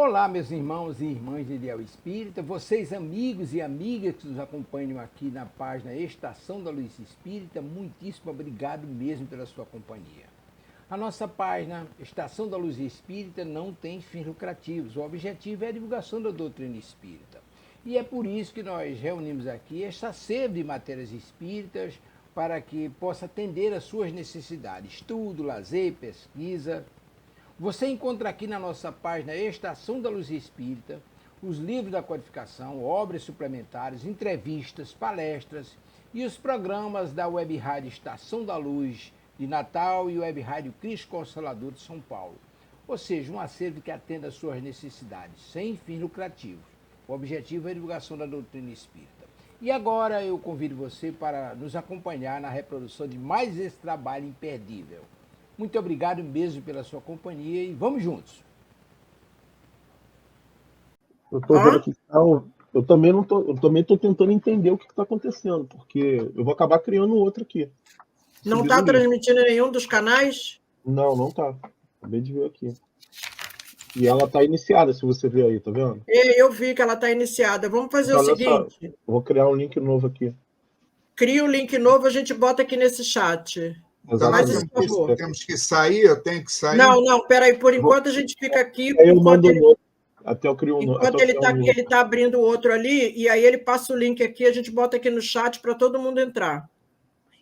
Olá, meus irmãos e irmãs de Ideal Espírita, vocês amigos e amigas que nos acompanham aqui na página Estação da Luz Espírita, muitíssimo obrigado mesmo pela sua companhia. A nossa página Estação da Luz Espírita não tem fins lucrativos, o objetivo é a divulgação da doutrina espírita. E é por isso que nós reunimos aqui esta sede de matérias espíritas para que possa atender às suas necessidades, estudo, lazer, pesquisa. Você encontra aqui na nossa página Estação da Luz Espírita os livros da codificação, obras suplementares, entrevistas, palestras e os programas da Web Rádio Estação da Luz de Natal e Web Rádio Cristo Consolador de São Paulo. Ou seja, um acervo que atenda às suas necessidades, sem fins lucrativos. O objetivo é a divulgação da doutrina espírita. E agora eu convido você para nos acompanhar na reprodução de mais esse trabalho imperdível. Muito obrigado mesmo pela sua companhia e vamos juntos. Eu estou vendo aqui, eu também estou tentando entender o que está acontecendo, porque eu vou acabar criando outro aqui. Não está transmitindo nenhum dos canais? Não está. Acabei de ver aqui. E ela está iniciada, se você ver aí, tá vendo? Eu vi que ela está iniciada. Vamos fazer o seguinte. Eu vou criar um link novo aqui. Cria um link novo, a gente bota aqui nesse chat. Temos que sair, eu tenho que sair. Não, peraí, por enquanto a gente fica aqui. Aí eu mando um novo. Até eu crio um novo. Enquanto ele está abrindo o outro ali, e aí ele passa o link aqui, a gente bota aqui no chat para todo mundo entrar.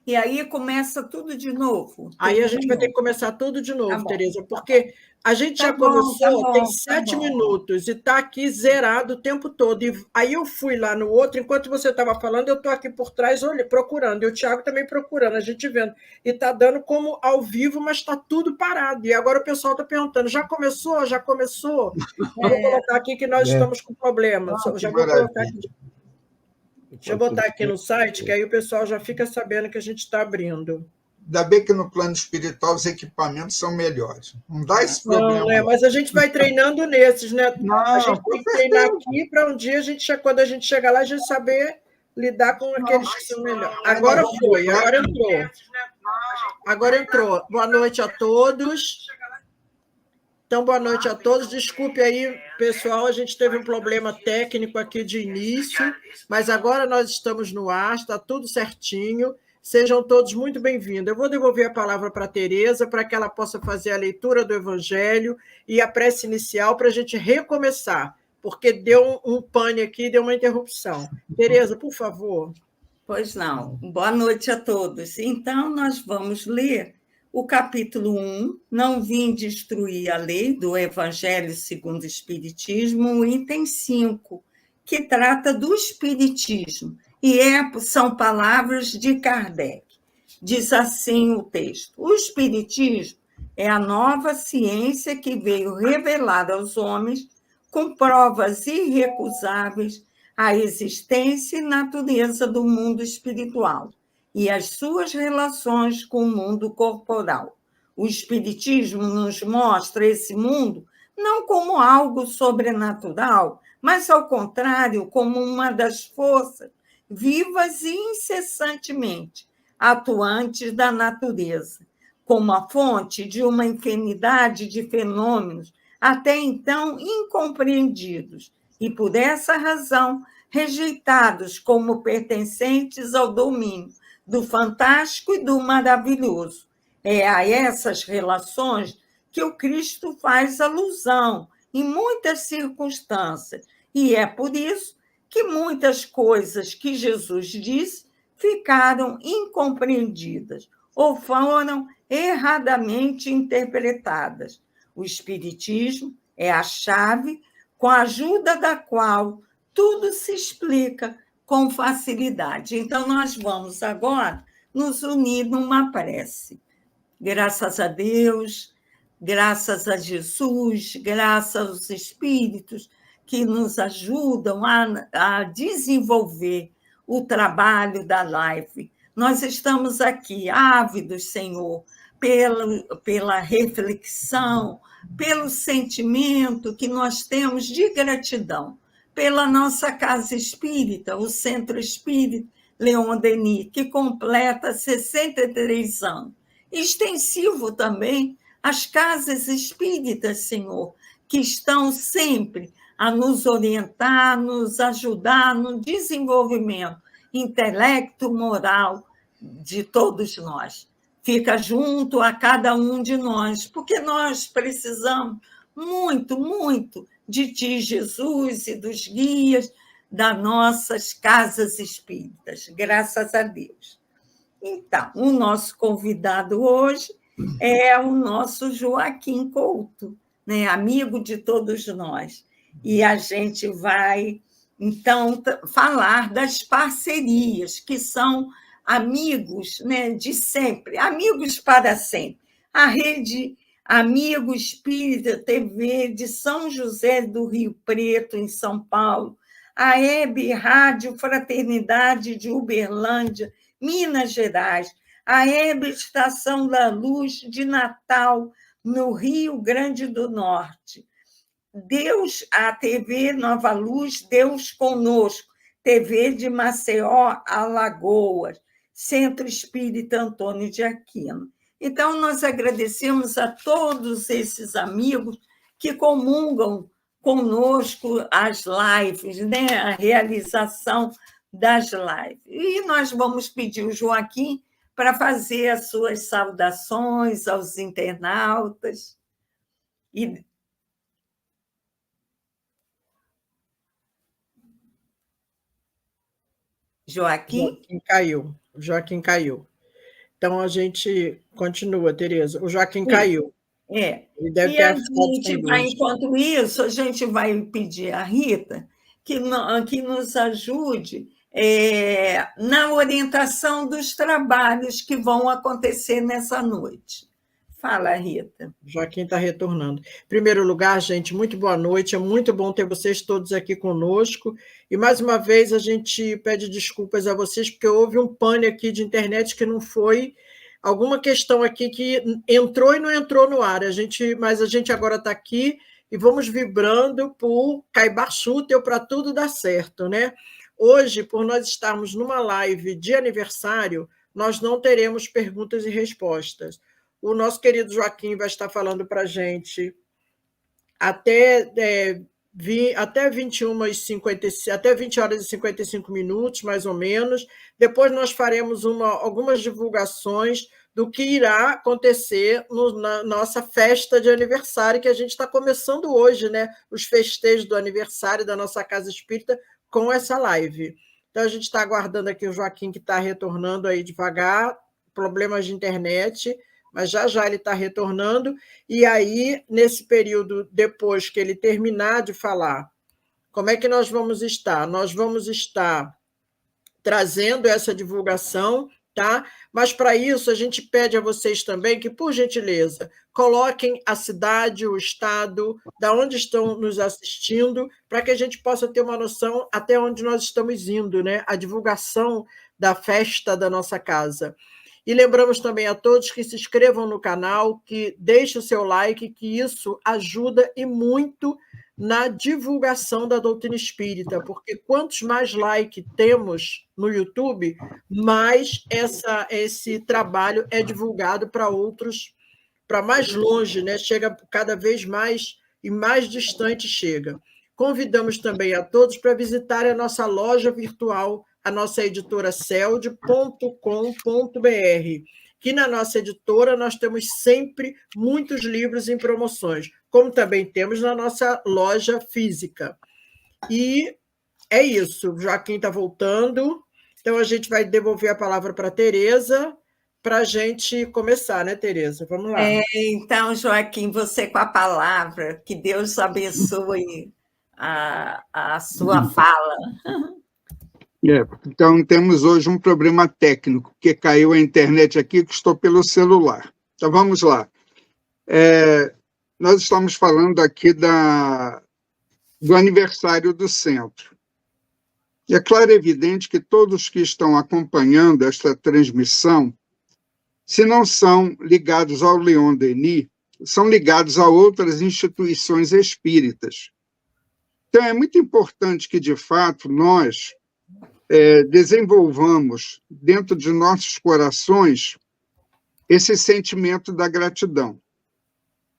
E aí começa tudo de novo. Aí a gente vai ter que começar tudo de novo, Tereza, porque a gente já começou, tem 7 minutos, e está aqui zerado o tempo todo. E aí eu fui lá no outro, enquanto você estava falando, eu estou aqui por trás procurando, e o Thiago também procurando, a gente vendo. E está dando como ao vivo, mas está tudo parado. E agora o pessoal está perguntando, já começou? Já começou? Vou colocar aqui que nós estamos com problemas. Já vou colocar aqui. Deixa eu botar aqui no site, que aí o pessoal já fica sabendo que a gente está abrindo. Ainda bem que no plano espiritual os equipamentos são melhores. Não dá esse problema. Não, mas a gente vai treinando nesses, né? A gente tem que treinar aqui para um dia, quando a gente chegar lá, a gente saber lidar com aqueles que são melhores. Agora entrou. Agora entrou. Boa noite a todos. Então, boa noite a todos. Desculpe aí, pessoal, a gente teve um problema técnico aqui de início, mas agora nós estamos no ar, está tudo certinho. Sejam todos muito bem-vindos. Eu vou devolver a palavra para a Tereza, para que ela possa fazer a leitura do Evangelho e a prece inicial para a gente recomeçar, porque deu um pane aqui, deu uma interrupção. Tereza, por favor. Pois não. Boa noite a todos. Então, nós vamos ler o capítulo 1, Não Vim Destruir a Lei, do Evangelho segundo o Espiritismo, o item 5, que trata do Espiritismo, e são palavras de Kardec. Diz assim o texto: o Espiritismo é a nova ciência que veio revelar aos homens, com provas irrecusáveis, a existência e natureza do mundo espiritual e as suas relações com o mundo corporal. O Espiritismo nos mostra esse mundo não como algo sobrenatural, mas, ao contrário, como uma das forças vivas e incessantemente atuantes da natureza, como a fonte de uma infinidade de fenômenos até então incompreendidos e, por essa razão, rejeitados como pertencentes ao domínio do fantástico e do maravilhoso. É a essas relações que o Cristo faz alusão em muitas circunstâncias, e é por isso que muitas coisas que Jesus disse ficaram incompreendidas ou foram erradamente interpretadas. O Espiritismo é a chave com a ajuda da qual tudo se explica com facilidade. Então, nós vamos agora nos unir numa prece. Graças a Deus, graças a Jesus, graças aos Espíritos que nos ajudam a desenvolver o trabalho da live. Nós estamos aqui ávidos, Senhor, pela reflexão, pelo sentimento que nós temos de gratidão, pela nossa casa espírita, o Centro Espírita Leon Denis, que completa 63 anos. Extensivo também às casas espíritas, Senhor, que estão sempre a nos orientar, nos ajudar no desenvolvimento intelecto, moral de todos nós. Fica junto a cada um de nós, porque nós precisamos muito, muito de ti, Jesus, e dos guias das nossas casas espíritas, graças a Deus. Então, o nosso convidado hoje é o nosso Joaquim Couto, né, amigo de todos nós. E a gente vai, então, falar das parcerias, que são amigos, né, de sempre, amigos para sempre. A Rede Amigo Espírita TV de São José do Rio Preto, em São Paulo, a Hebe Rádio Fraternidade de Uberlândia, Minas Gerais, a Hebe Estação da Luz de Natal, no Rio Grande do Norte, Deus, a TV Nova Luz, Deus Conosco, TV de Maceió, Alagoas, Centro Espírita Antônio de Aquino. Então, nós agradecemos a todos esses amigos que comungam conosco as lives, né? A realização das lives. E nós vamos pedir o Joaquim para fazer as suas saudações aos internautas. Joaquim? Joaquim caiu. Então, a gente continua, Tereza. O Joaquim caiu. Ele deve ter enquanto isso, a gente vai pedir à Rita que nos ajude na orientação dos trabalhos que vão acontecer nessa noite. Fala, Rita. Joaquim está retornando. Em primeiro lugar, gente, muito boa noite. É muito bom ter vocês todos aqui conosco. E, mais uma vez, a gente pede desculpas a vocês, porque houve um pane aqui de internet que não foi... Alguma questão aqui que entrou e não entrou no ar. Mas a gente agora está aqui e vamos vibrando por Caibaçútel para tudo dar certo, né? Hoje, por nós estarmos numa live de aniversário, nós não teremos perguntas e respostas. O nosso querido Joaquim vai estar falando para a gente até 20 horas e 55 minutos, mais ou menos. Depois nós faremos algumas divulgações do que irá acontecer na nossa festa de aniversário, que a gente está começando hoje, né? Os festejos do aniversário da nossa Casa Espírita com essa live. Então, a gente está aguardando aqui o Joaquim, que está retornando aí devagar, problemas de internet, mas já ele está retornando, e aí, nesse período, depois que ele terminar de falar, como é que nós vamos estar? Nós vamos estar trazendo essa divulgação, tá? Mas, para isso, a gente pede a vocês também que, por gentileza, coloquem a cidade, o estado, da onde estão nos assistindo, para que a gente possa ter uma noção até onde nós estamos indo, né? A divulgação da festa da nossa casa. E lembramos também a todos que se inscrevam no canal, que deixem o seu like, que isso ajuda e muito na divulgação da doutrina espírita, porque quantos mais likes temos no YouTube, mais esse trabalho é divulgado para outros, para mais longe, né? Chega cada vez mais e mais distante chega. Convidamos também a todos para visitarem a nossa loja virtual, a nossa editora celd.com.br, que na nossa editora nós temos sempre muitos livros em promoções, como também temos na nossa loja física. E é isso, o Joaquim está voltando, então a gente vai devolver a palavra para a Tereza, para a gente começar, né, Tereza? Vamos lá. Então, Joaquim, você com a palavra, que Deus abençoe a sua fala. Então, temos hoje um problema técnico, porque caiu a internet aqui, que estou pelo celular. Então, vamos lá. Nós estamos falando aqui do aniversário do centro. E é claro e evidente que todos que estão acompanhando esta transmissão, se não são ligados ao Leon Denis, são ligados a outras instituições espíritas. Então, é muito importante que, de fato, nós desenvolvamos dentro de nossos corações esse sentimento da gratidão.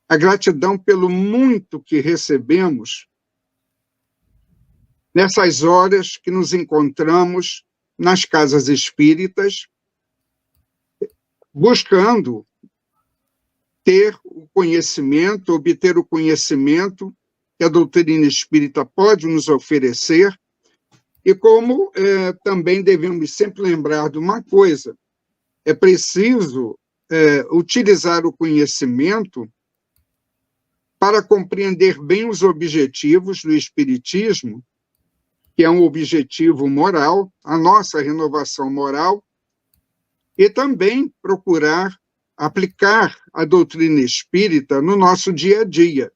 a gratidão pelo muito que recebemos nessas horas que nos encontramos nas casas espíritas, buscando ter o conhecimento, obter o conhecimento que a doutrina espírita pode nos oferecer, e como também devemos sempre lembrar de uma coisa: é preciso utilizar o conhecimento para compreender bem os objetivos do Espiritismo, que é um objetivo moral, a nossa renovação moral, e também procurar aplicar a doutrina espírita no nosso dia a dia,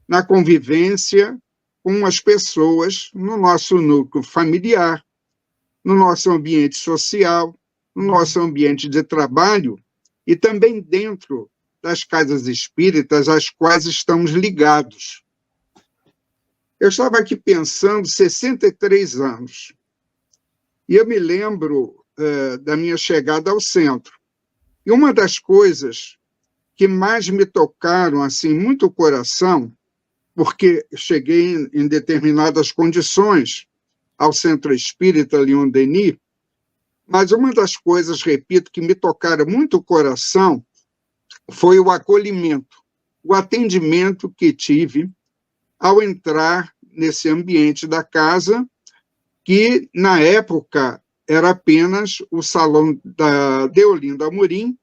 na convivência com as pessoas, no nosso núcleo familiar, no nosso ambiente social, no nosso ambiente de trabalho e também dentro das casas espíritas às quais estamos ligados. Eu estava aqui pensando, 63 anos, e eu me lembro da minha chegada ao centro. E uma das coisas que mais me tocaram, assim, muito o coração, porque cheguei em determinadas condições ao Centro Espírita Leon Denis, mas uma das coisas, repito, que me tocaram muito o coração foi o acolhimento, o atendimento que tive ao entrar nesse ambiente da casa, que, na época, era apenas o salão da Deolinda Amorim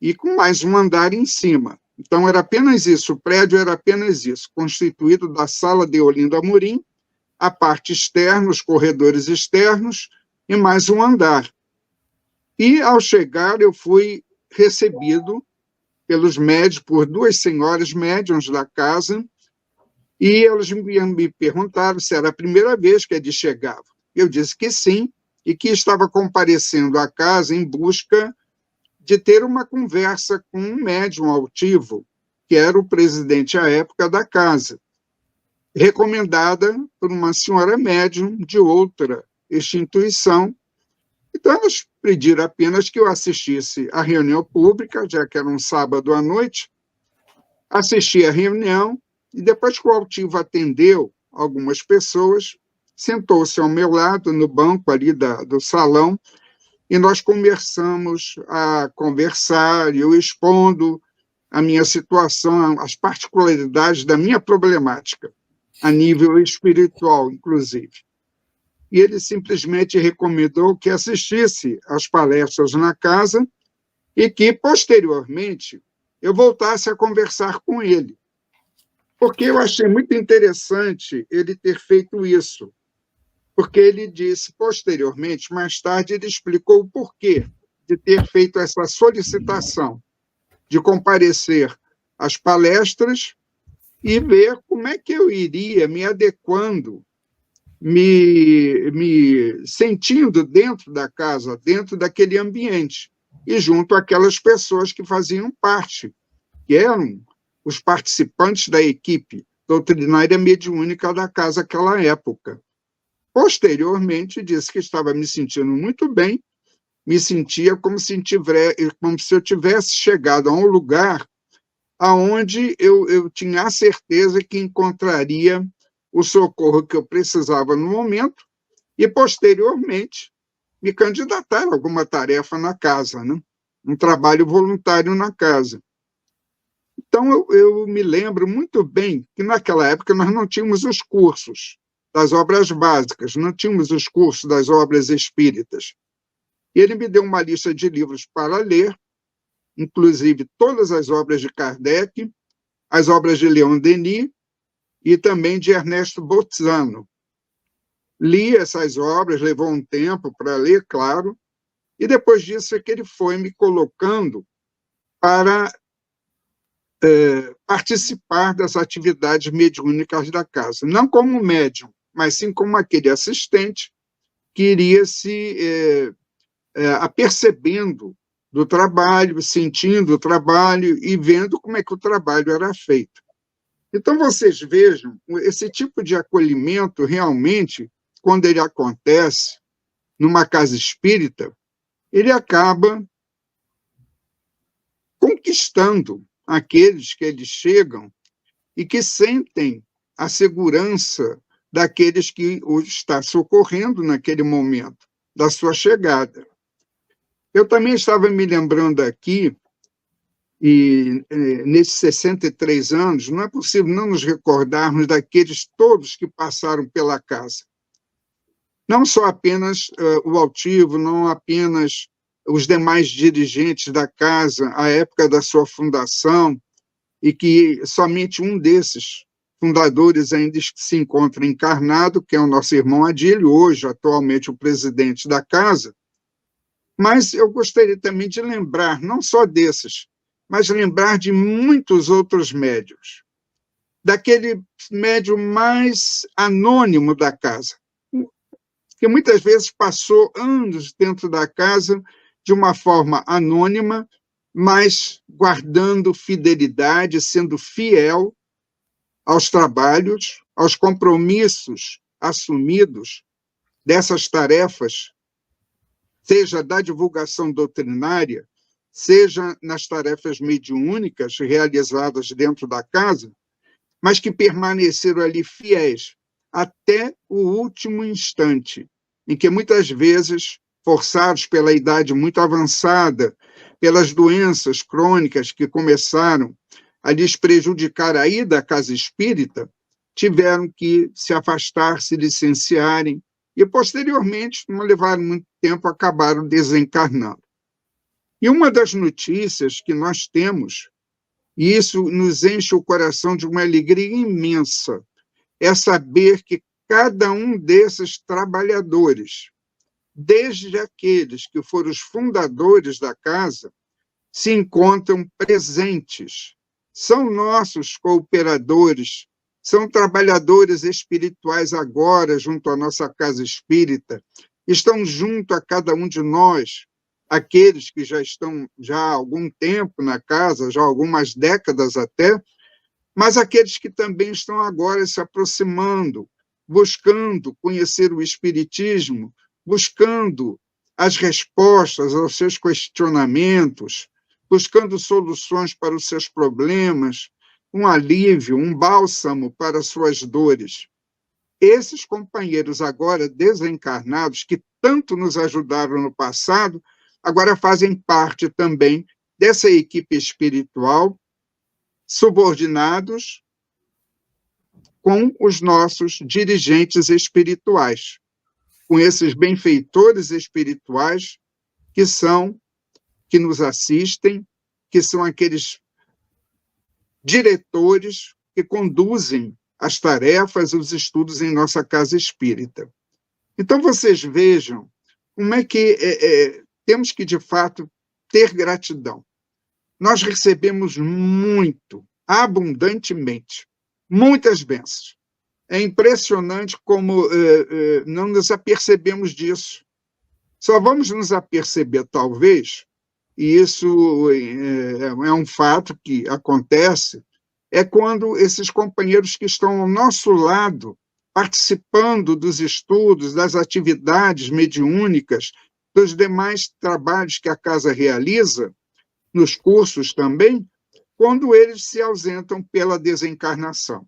e com mais um andar em cima. Então, era apenas isso, o prédio era apenas isso, constituído da sala Deolinda Amorim, a parte externa, os corredores externos e mais um andar. E, ao chegar, eu fui recebido pelos médios, por duas senhoras médiuns da casa, e elas me perguntaram se era a primeira vez que eles chegavam. Eu disse que sim, e que estava comparecendo à casa em busca de ter uma conversa com um médium altivo, que era o presidente à época da casa, recomendada por uma senhora médium de outra instituição. Então, elas pediram apenas que eu assistisse à reunião pública, já que era um sábado à noite, assisti à reunião, e depois que o altivo atendeu algumas pessoas, sentou-se ao meu lado, no banco ali do salão, e nós começamos a conversar, eu expondo a minha situação, as particularidades da minha problemática, a nível espiritual, inclusive. E ele simplesmente recomendou que assistisse às palestras na casa e que, posteriormente, eu voltasse a conversar com ele. Porque eu achei muito interessante ele ter feito isso. Porque ele disse, posteriormente, mais tarde, ele explicou o porquê de ter feito essa solicitação, de comparecer às palestras e ver como é que eu iria me adequando, me sentindo dentro da casa, dentro daquele ambiente, e junto àquelas pessoas que faziam parte, que eram os participantes da equipe doutrinária mediúnica da casa naquela época. Posteriormente, disse que estava me sentindo muito bem, me sentia como se eu tivesse chegado a um lugar onde eu tinha a certeza que encontraria o socorro que eu precisava no momento e, posteriormente, me candidatar a alguma tarefa na casa, né? Um trabalho voluntário na casa. Então, eu me lembro muito bem que, naquela época, nós não tínhamos os cursos das obras básicas, não tínhamos os cursos das obras espíritas. E ele me deu uma lista de livros para ler, inclusive todas as obras de Kardec, as obras de Leon Denis e também de Ernesto Bolzano. Li essas obras, levou um tempo para ler, claro, e depois disso é que ele foi me colocando para participar das atividades mediúnicas da casa. Não como médium, mas sim como aquele assistente que iria se apercebendo do trabalho, sentindo o trabalho e vendo como é que o trabalho era feito. Então, vocês vejam, esse tipo de acolhimento, realmente, quando ele acontece numa casa espírita, ele acaba conquistando aqueles que eles chegam e que sentem a segurança daqueles que o está socorrendo naquele momento da sua chegada. Eu também estava me lembrando aqui, e nesses 63 anos, não é possível não nos recordarmos daqueles todos que passaram pela casa. Não só apenas o altivo, não apenas os demais dirigentes da casa, à época da sua fundação, e que somente um desses fundadores ainda se encontra encarnado, que é o nosso irmão Adílio, hoje, atualmente, o presidente da casa. Mas eu gostaria também de lembrar, não só desses, mas lembrar de muitos outros médiuns. Daquele médium mais anônimo da casa, que muitas vezes passou anos dentro da casa de uma forma anônima, mas guardando fidelidade, sendo fiel aos trabalhos, aos compromissos assumidos dessas tarefas, seja da divulgação doutrinária, seja nas tarefas mediúnicas realizadas dentro da casa, mas que permaneceram ali fiéis até o último instante, em que muitas vezes, forçados pela idade muito avançada, pelas doenças crônicas que começaram a lhes prejudicar a ida à casa espírita, tiveram que se afastar, se licenciarem, e posteriormente, não levaram muito tempo, acabaram desencarnando. E uma das notícias que nós temos, e isso nos enche o coração de uma alegria imensa, é saber que cada um desses trabalhadores, desde aqueles que foram os fundadores da casa, se encontram presentes, são nossos cooperadores, são trabalhadores espirituais agora junto à nossa casa espírita, estão junto a cada um de nós, aqueles que já estão já há algum tempo na casa, já há algumas décadas até, mas aqueles que também estão agora se aproximando, buscando conhecer o Espiritismo, buscando as respostas aos seus questionamentos, buscando soluções para os seus problemas, um alívio, um bálsamo para suas dores. Esses companheiros agora desencarnados, que tanto nos ajudaram no passado, agora fazem parte também dessa equipe espiritual, subordinados com os nossos dirigentes espirituais, com esses benfeitores espirituais que nos assistem, que são aqueles diretores que conduzem as tarefas, os estudos em nossa casa espírita. Então, vocês vejam como é que temos que, de fato, ter gratidão. Nós recebemos muito, abundantemente, muitas bênçãos. É impressionante como não nos apercebemos disso. Só vamos nos aperceber, talvez, e isso é um fato que acontece, é quando esses companheiros que estão ao nosso lado, participando dos estudos, das atividades mediúnicas, dos demais trabalhos que a casa realiza, nos cursos também, quando eles se ausentam pela desencarnação.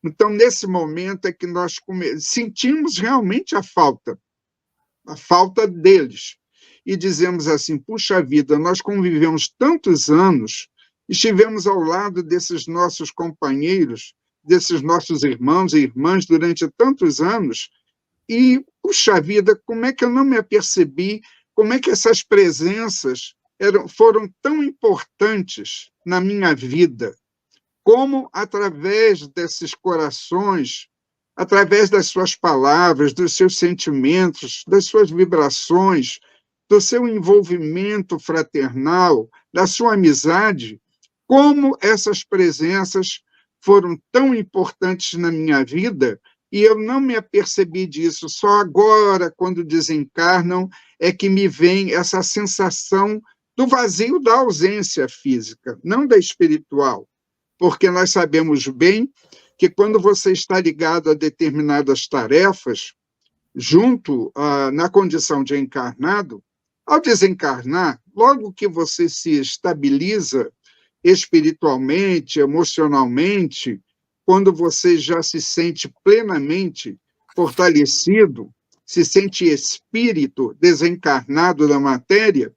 Então, nesse momento é que nós sentimos realmente a falta deles. E dizemos assim, puxa vida, nós convivemos tantos anos, estivemos ao lado desses nossos companheiros, desses nossos irmãos e irmãs durante tantos anos, e, puxa vida, como é que eu não me apercebi, como é que essas presenças foram tão importantes na minha vida, como através desses corações, através das suas palavras, dos seus sentimentos, das suas vibrações, do seu envolvimento fraternal, da sua amizade, como essas presenças foram tão importantes na minha vida e eu não me apercebi disso. Só agora, quando desencarnam, é que me vem essa sensação do vazio da ausência física, não da espiritual, porque nós sabemos bem que quando você está ligado a determinadas tarefas, na condição de encarnado, ao desencarnar, logo que você se estabiliza espiritualmente, emocionalmente, quando você já se sente plenamente fortalecido, se sente espírito desencarnado da matéria,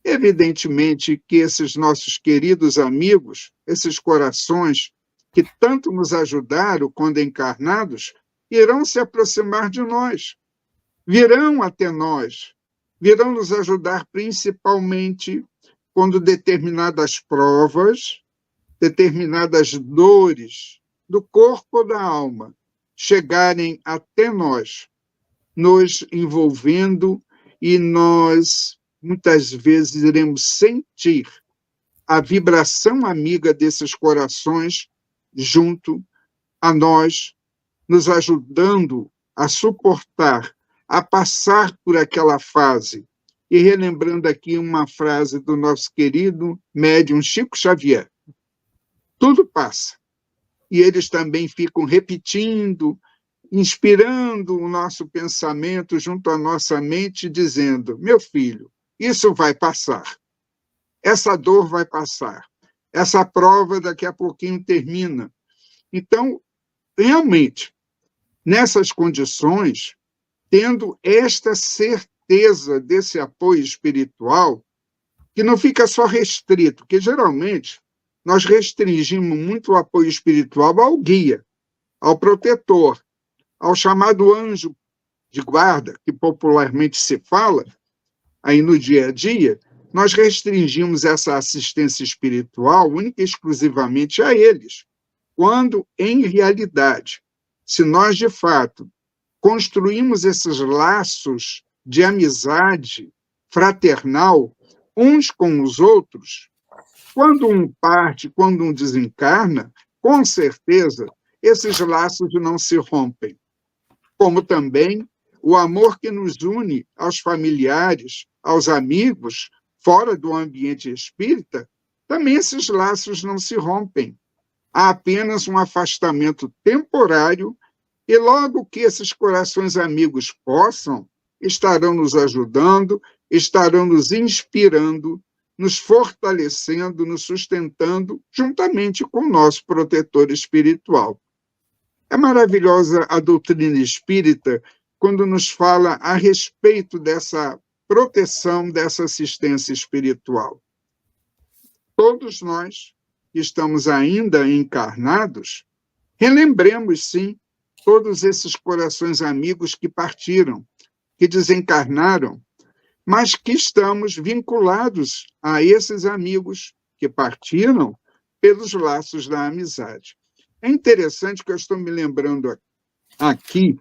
evidentemente que esses nossos queridos amigos, esses corações que tanto nos ajudaram quando encarnados, irão se aproximar de nós, virão até nós, virão nos ajudar principalmente quando determinadas provas, determinadas dores do corpo ou da alma chegarem até nós, nos envolvendo, e nós muitas vezes iremos sentir a vibração amiga desses corações junto a nós, nos ajudando a suportar, a passar por aquela fase. E relembrando aqui uma frase do nosso querido médium Chico Xavier: tudo passa. E eles também ficam repetindo, inspirando o nosso pensamento junto à nossa mente, dizendo: meu filho, isso vai passar. Essa dor vai passar. Essa prova daqui a pouquinho termina. Então, realmente, nessas condições, tendo esta certeza desse apoio espiritual, que não fica só restrito, porque geralmente nós restringimos muito o apoio espiritual ao guia, ao protetor, ao chamado anjo de guarda, que popularmente se fala aí no dia a dia. Nós restringimos essa assistência espiritual única e exclusivamente a eles, quando, em realidade, se nós, de fato, construímos esses laços de amizade fraternal uns com os outros, quando um parte, quando um desencarna, com certeza, esses laços não se rompem. Como também o amor que nos une aos familiares, aos amigos, fora do ambiente espírita, também esses laços não se rompem. Há apenas um afastamento temporário, e logo que esses corações amigos possam, estarão nos ajudando, estarão nos inspirando, nos fortalecendo, nos sustentando, juntamente com o nosso protetor espiritual. É maravilhosa a doutrina espírita quando nos fala a respeito dessa proteção, dessa assistência espiritual. Todos nós que estamos ainda encarnados, relembremos, sim, todos esses corações amigos que partiram, que desencarnaram, mas que estamos vinculados a esses amigos que partiram pelos laços da amizade. É interessante que eu estou me lembrando aqui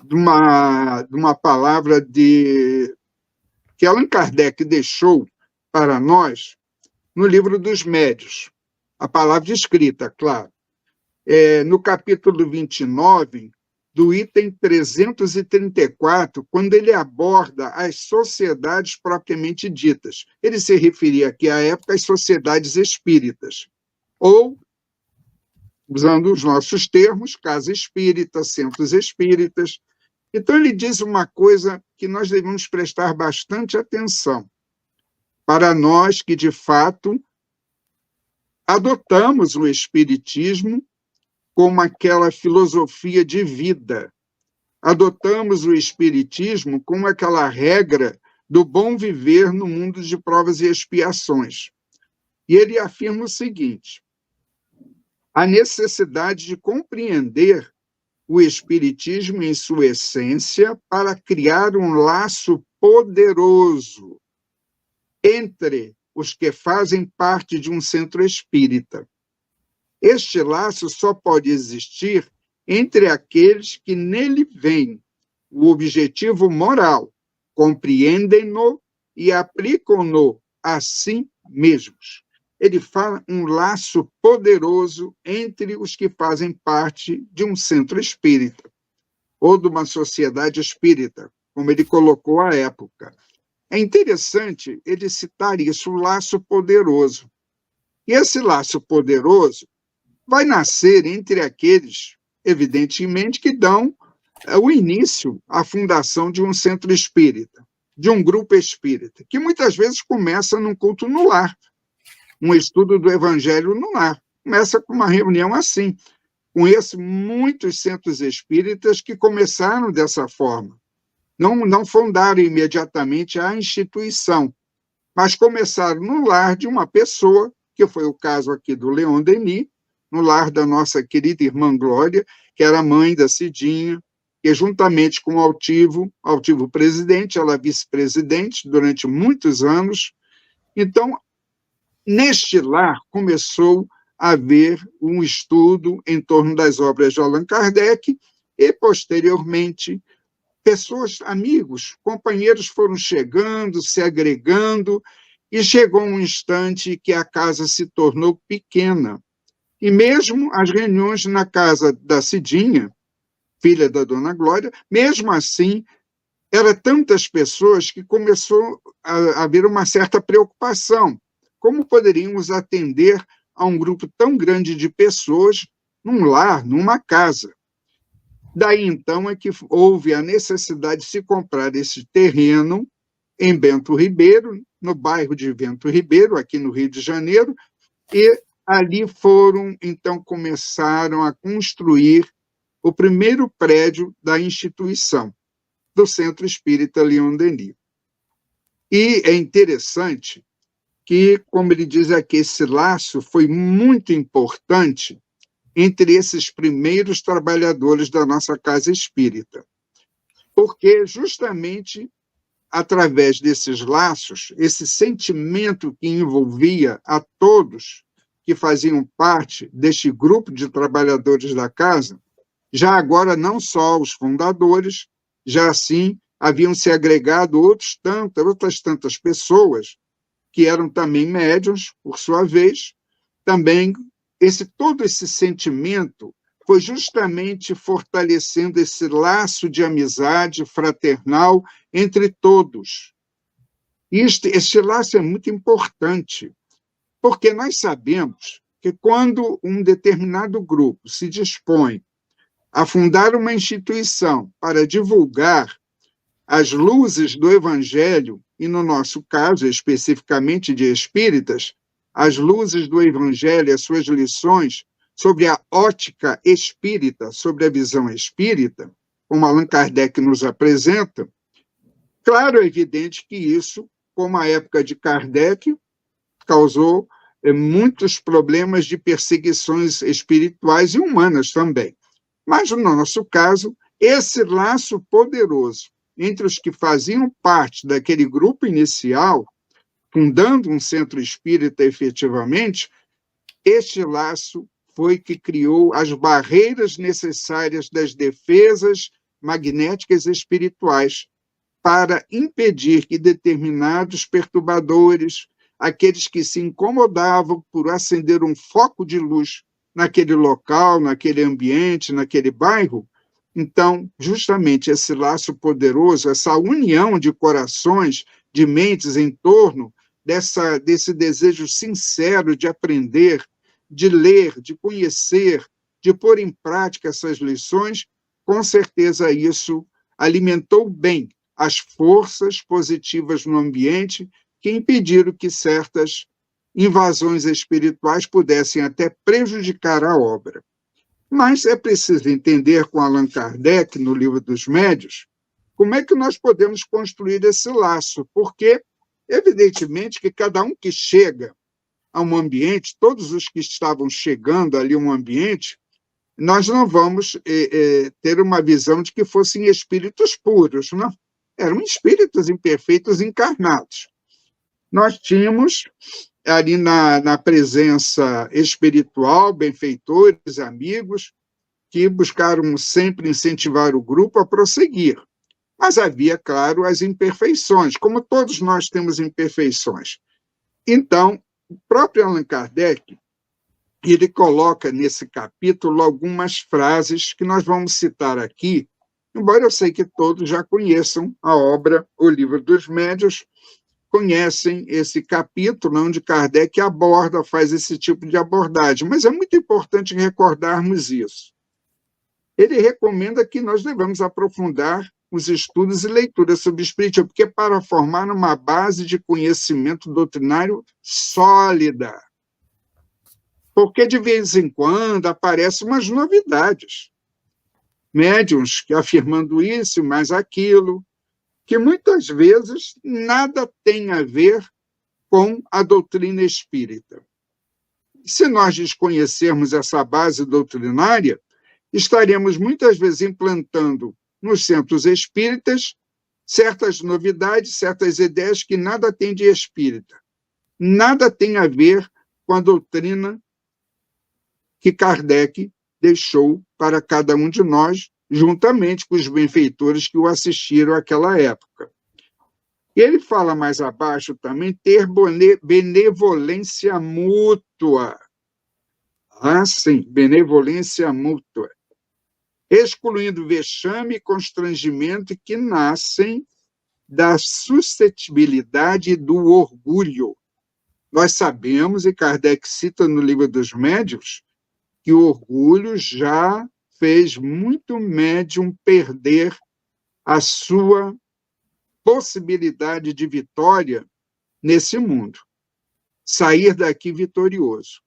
de uma palavra que Allan Kardec deixou para nós no livro dos Médiuns, a palavra escrita, claro, no capítulo 29, do item 334, quando ele aborda as sociedades propriamente ditas. Ele se referia aqui à época às sociedades espíritas, ou, usando os nossos termos, casa espírita, centros espíritas. Então, ele diz uma coisa que nós devemos prestar bastante atenção. Para nós que, de fato, adotamos o espiritismo como aquela filosofia de vida. Adotamos o espiritismo como aquela regra do bom viver no mundo de provas e expiações. E ele afirma o seguinte: a necessidade de compreender o espiritismo em sua essência para criar um laço poderoso entre os que fazem parte de um centro espírita. Este laço só pode existir entre aqueles que nele veem o objetivo moral, compreendem-no e aplicam-no a si mesmos. Ele fala um laço poderoso entre os que fazem parte de um centro espírita, ou de uma sociedade espírita, como ele colocou à época. É interessante ele citar isso, um laço poderoso. E esse laço poderoso vai nascer entre aqueles, evidentemente, que dão o início à fundação de um centro espírita, de um grupo espírita, que muitas vezes começa num culto no lar. um estudo do Evangelho no lar. Começa com uma reunião assim. Conheço muitos centros espíritas que começaram dessa forma. Não fundaram imediatamente a instituição, mas começaram no lar de uma pessoa, que foi o caso aqui do Leon Denis, no lar da nossa querida irmã Glória, que era mãe da Cidinha, que juntamente com o Altivo presidente, ela vice-presidente durante muitos anos. Então, neste lar começou a haver um estudo em torno das obras de Allan Kardec e, posteriormente, pessoas, amigos, companheiros foram chegando, se agregando, e chegou um instante que a casa se tornou pequena. E mesmo as reuniões na casa da Cidinha, filha da Dona Glória, mesmo assim, eram tantas pessoas que começou a haver uma certa preocupação. Como poderíamos atender a um grupo tão grande de pessoas num lar, numa casa? Daí, então, é que houve a necessidade de se comprar esse terreno em Bento Ribeiro, no bairro de Bento Ribeiro, aqui no Rio de Janeiro, e ali então, começaram a construir o primeiro prédio da instituição, do Centro Espírita Leon Denis. E é interessante que, como ele diz aqui, esse laço foi muito importante entre esses primeiros trabalhadores da nossa casa espírita, porque justamente através desses laços, esse sentimento que envolvia a todos que faziam parte deste grupo de trabalhadores da casa, já agora não só os fundadores, já assim haviam se agregado outras tantas pessoas que eram também médiuns, por sua vez, também todo esse sentimento foi justamente fortalecendo esse laço de amizade fraternal entre todos. Este laço é muito importante, porque nós sabemos que quando um determinado grupo se dispõe a fundar uma instituição para divulgar as luzes do Evangelho, e no nosso caso, especificamente de espíritas, as luzes do Evangelho, as suas lições sobre a ótica espírita, sobre a visão espírita, como Allan Kardec nos apresenta, claro, é evidente que isso, como a época de Kardec, causou muitos problemas de perseguições espirituais e humanas também. Mas, no nosso caso, esse laço poderoso entre os que faziam parte daquele grupo inicial, fundando um centro espírita efetivamente, este laço foi que criou as barreiras necessárias das defesas magnéticas espirituais para impedir que determinados perturbadores, aqueles que se incomodavam por acender um foco de luz naquele local, naquele ambiente, naquele bairro, então, justamente esse laço poderoso, essa união de corações, de mentes em torno desse desejo sincero de aprender, de ler, de conhecer, de pôr em prática essas lições, com certeza isso alimentou bem as forças positivas no ambiente que impediram que certas invasões espirituais pudessem até prejudicar a obra. Mas é preciso entender com Allan Kardec, no Livro dos Médiuns, como é que nós podemos construir esse laço, porque, evidentemente, que cada um que chega a um ambiente, todos os que estavam chegando ali a um ambiente, nós não vamos ter uma visão de que fossem espíritos puros, não? Eram espíritos imperfeitos encarnados. Nós tínhamos ali na presença espiritual, benfeitores, amigos, que buscaram sempre incentivar o grupo a prosseguir. Mas havia, claro, as imperfeições, como todos nós temos imperfeições. Então, o próprio Allan Kardec, ele coloca nesse capítulo algumas frases que nós vamos citar aqui, embora eu sei que todos já conheçam a obra O Livro dos Médiuns, conhecem esse capítulo onde Kardec faz esse tipo de abordagem, mas é muito importante recordarmos isso. Ele recomenda que nós devemos aprofundar os estudos e leituras sobre espiritismo, porque para formar uma base de conhecimento doutrinário sólida. Porque, de vez em quando, aparecem umas novidades. Médiuns que afirmando isso, mais aquilo, que muitas vezes nada tem a ver com a doutrina espírita. Se nós desconhecermos essa base doutrinária, estaremos muitas vezes implantando nos centros espíritas certas novidades, certas ideias que nada têm de espírita, nada tem a ver com a doutrina que Kardec deixou para cada um de nós, juntamente com os benfeitores que o assistiram àquela época. E ele fala mais abaixo também, ter benevolência mútua. Ah, sim, benevolência mútua. Excluindo vexame e constrangimento que nascem da suscetibilidade e do orgulho. Nós sabemos, e Kardec cita no Livro dos Médiuns, que o orgulho já fez muito médium perder a sua possibilidade de vitória nesse mundo. Sair daqui vitorioso.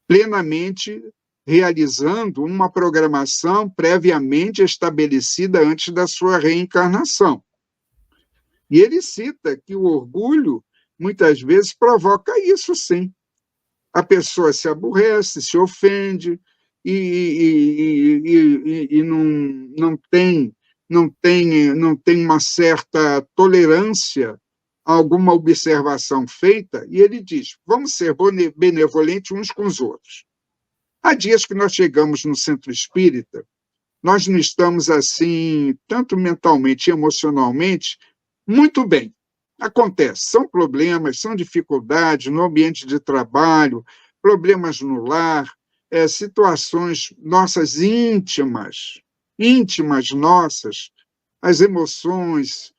Plenamente realizando uma programação previamente estabelecida antes da sua reencarnação. E ele cita que o orgulho, muitas vezes, provoca isso, sim. A pessoa se aborrece, se ofende e não tem uma certa tolerância a alguma observação feita, e ele diz, vamos ser benevolentes uns com os outros. Há dias que nós chegamos no centro espírita, nós não estamos assim, tanto mentalmente e emocionalmente, muito bem. Acontece, são problemas, são dificuldades no ambiente de trabalho, problemas no lar, situações nossas íntimas nossas, as emoções,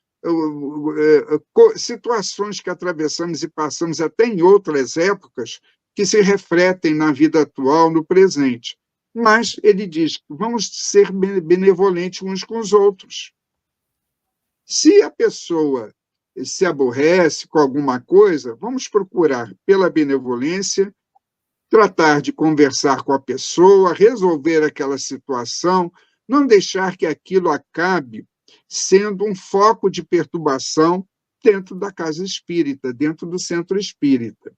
situações que atravessamos e passamos até em outras épocas, que se refletem na vida atual, no presente. Mas ele diz, vamos ser benevolentes uns com os outros. Se a pessoa se aborrece com alguma coisa, vamos procurar, pela benevolência, tratar de conversar com a pessoa, resolver aquela situação, não deixar que aquilo acabe sendo um foco de perturbação dentro da casa espírita, dentro do centro espírita.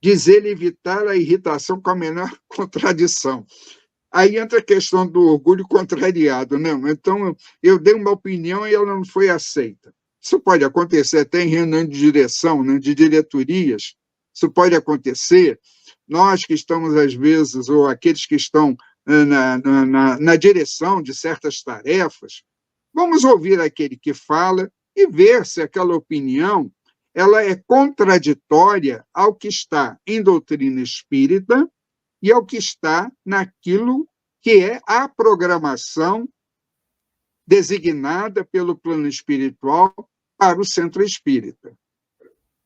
Diz ele evitar a irritação com a menor contradição. Aí entra a questão do orgulho contrariado, né? Então, eu dei uma opinião e ela não foi aceita. Isso pode acontecer até em reunião de direção, né, de diretorias. Isso pode acontecer. Nós que estamos, às vezes, ou aqueles que estão na direção de certas tarefas, vamos ouvir aquele que fala e ver se aquela opinião ela é contraditória ao que está em doutrina espírita e ao que está naquilo que é a programação designada pelo plano espiritual para o centro espírita.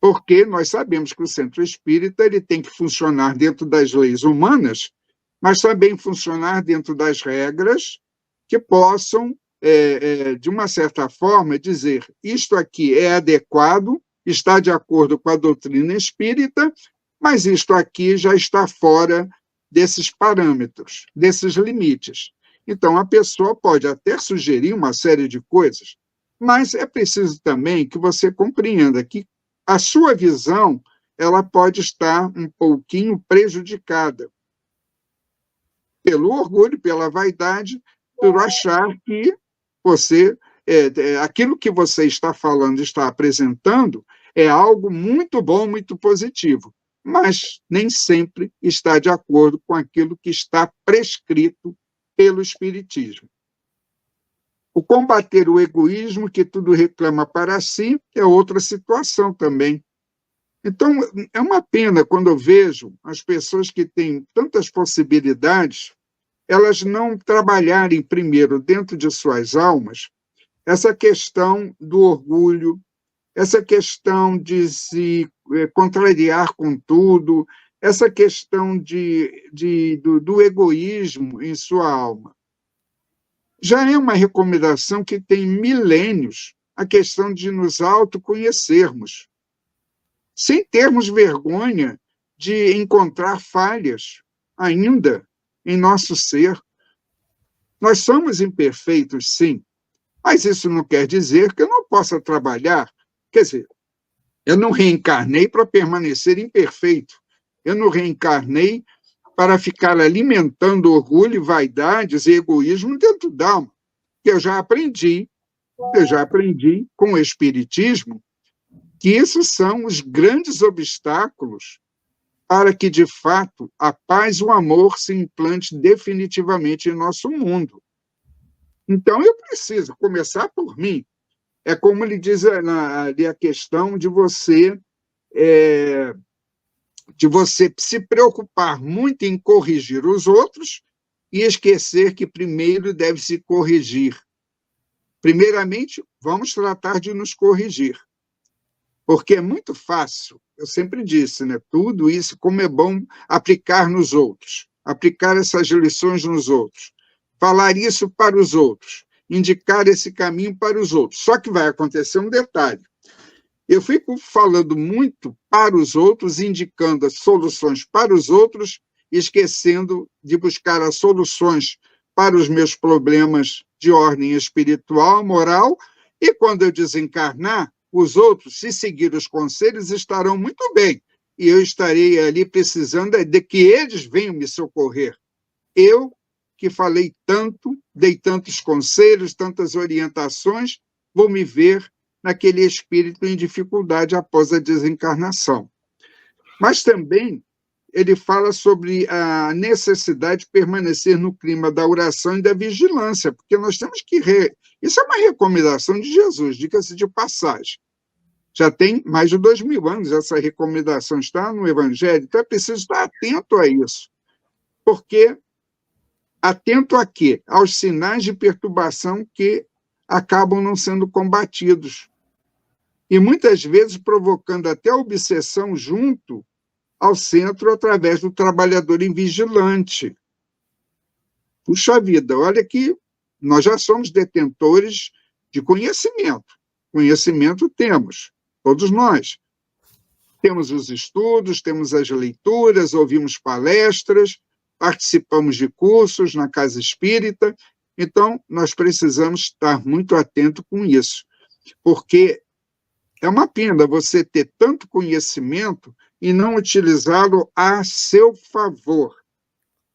Porque nós sabemos que o centro espírita ele tem que funcionar dentro das leis humanas, mas também funcionar dentro das regras que possam, de uma certa forma, dizer isto aqui é adequado, está de acordo com a doutrina espírita, mas isto aqui já está fora desses parâmetros, desses limites. Então, a pessoa pode até sugerir uma série de coisas, mas é preciso também que você compreenda que a sua visão ela pode estar um pouquinho prejudicada pelo orgulho, pela vaidade, por achar que você, aquilo que você está falando, está apresentando, é algo muito bom, muito positivo, mas nem sempre está de acordo com aquilo que está prescrito pelo Espiritismo. O combater o egoísmo, que tudo reclama para si, é outra situação também. Então, é uma pena quando eu vejo as pessoas que têm tantas possibilidades, elas não trabalharem primeiro dentro de suas almas essa questão do orgulho, essa questão de se contrariar com tudo, essa questão do egoísmo em sua alma. já é uma recomendação que tem milênios, a questão de nos autoconhecermos, sem termos vergonha de encontrar falhas ainda em nosso ser. Nós somos imperfeitos, sim, mas isso não quer dizer que eu não possa trabalhar. Quer dizer, eu não reencarnei para permanecer imperfeito. Eu não reencarnei para ficar alimentando orgulho, vaidades e egoísmo dentro da alma. Eu já aprendi com o Espiritismo que isso são os grandes obstáculos para que, de fato, a paz e o amor se implante definitivamente em nosso mundo. Então, eu preciso começar por mim. É como ele diz ali a questão de você se preocupar muito em corrigir os outros e esquecer que primeiro deve se corrigir. Primeiramente, vamos tratar de nos corrigir, porque é muito fácil, eu sempre disse, né? Tudo isso, como é bom aplicar nos outros, aplicar essas lições nos outros, falar isso para os outros, indicar esse caminho para os outros. Só que vai acontecer um detalhe. Eu fico falando muito para os outros, indicando as soluções para os outros, esquecendo de buscar as soluções para os meus problemas de ordem espiritual, moral, e quando eu desencarnar, os outros, se seguir os conselhos, estarão muito bem, e eu estarei ali precisando de que eles venham me socorrer. Eu, que falei tanto, dei tantos conselhos, tantas orientações, vou me ver naquele espírito em dificuldade após a desencarnação. Mas também ele fala sobre a necessidade de permanecer no clima da oração e da vigilância, porque nós temos que... Isso é uma recomendação de Jesus, diga-se de passagem. Já tem mais de 2000 anos essa recomendação, está no Evangelho, então é preciso estar atento a isso. Porque atento a quê? Aos sinais de perturbação que acabam não sendo combatidos. E muitas vezes provocando até obsessão junto ao centro através do trabalhador invigilante. Puxa vida, olha que nós já somos detentores de conhecimento. Conhecimento temos, todos nós. Temos os estudos, temos as leituras, ouvimos palestras, participamos de cursos na Casa Espírita, então nós precisamos estar muito atentos com isso, porque é uma pena você ter tanto conhecimento e não utilizá-lo a seu favor,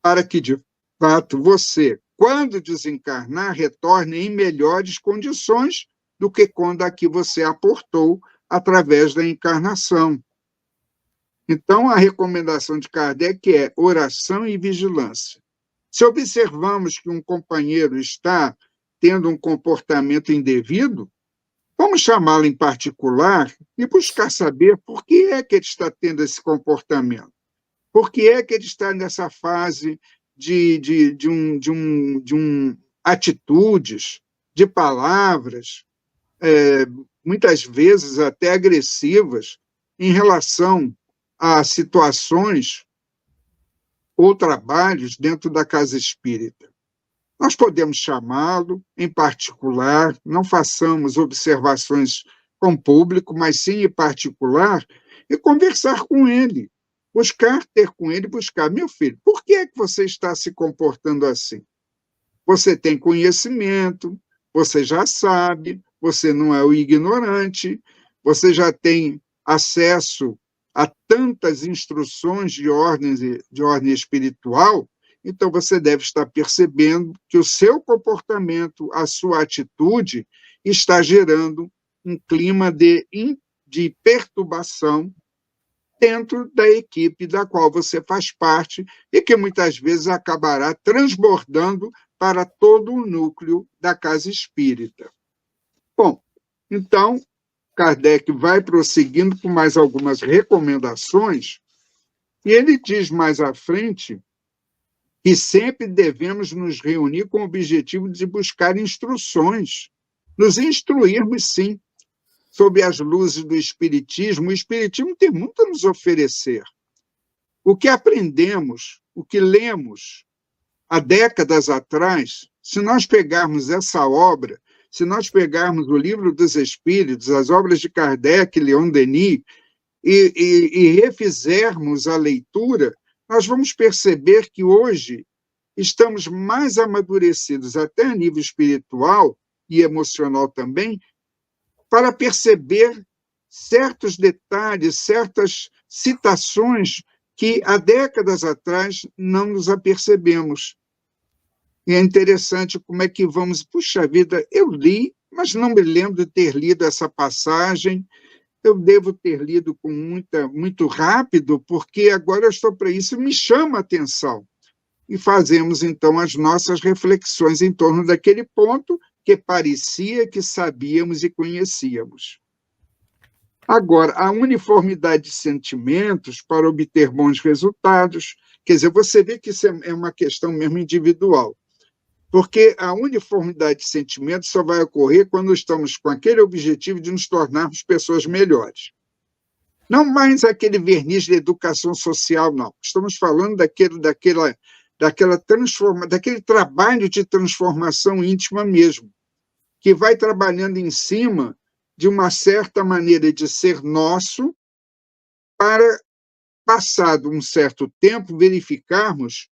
para que, de fato, você, quando desencarnar, retorne em melhores condições do que quando aqui você aportou através da encarnação. Então, a recomendação de Kardec é oração e vigilância. Se observamos que um companheiro está tendo um comportamento indevido, vamos chamá-lo em particular e buscar saber por que é que ele está tendo esse comportamento. Por que é que ele está nessa fase de atitudes, de palavras, muitas vezes até agressivas, em relação a situações ou trabalhos dentro da Casa Espírita. Nós podemos chamá-lo em particular, não façamos observações com o público, mas sim em particular, e conversar com ele, ter com ele, meu filho, por que é que você está se comportando assim? Você tem conhecimento, você já sabe, você não é o ignorante, você já tem acesso a tantas instruções de ordem espiritual, então você deve estar percebendo que o seu comportamento, a sua atitude, está gerando um clima de perturbação dentro da equipe da qual você faz parte e que muitas vezes acabará transbordando para todo o núcleo da Casa Espírita. Bom, então, Kardec vai prosseguindo com mais algumas recomendações e ele diz mais à frente que sempre devemos nos reunir com o objetivo de buscar instruções, nos instruirmos, sim, sob as luzes do Espiritismo. O Espiritismo tem muito a nos oferecer. O que aprendemos, o que lemos há décadas atrás, Se nós pegarmos essa obra, se nós pegarmos o Livro dos Espíritos, as obras de Kardec, Leon Denis, e refizermos a leitura, nós vamos perceber que hoje estamos mais amadurecidos, até a nível espiritual e emocional também, para perceber certos detalhes, certas citações que há décadas atrás não nos apercebemos. E é interessante como é que vamos... Puxa vida, eu li, mas não me lembro de ter lido essa passagem. Eu devo ter lido com muito rápido, porque agora eu estou para isso, me chama a atenção. E fazemos, então, as nossas reflexões em torno daquele ponto que parecia que sabíamos e conhecíamos. Agora, a uniformidade de sentimentos para obter bons resultados, quer dizer, você vê que isso é uma questão mesmo individual, porque a uniformidade de sentimentos só vai ocorrer quando estamos com aquele objetivo de nos tornarmos pessoas melhores. Não mais aquele verniz de educação social, não. Estamos falando daquele trabalho de transformação íntima mesmo, que vai trabalhando em cima de uma certa maneira de ser nosso, para, passado um certo tempo, verificarmos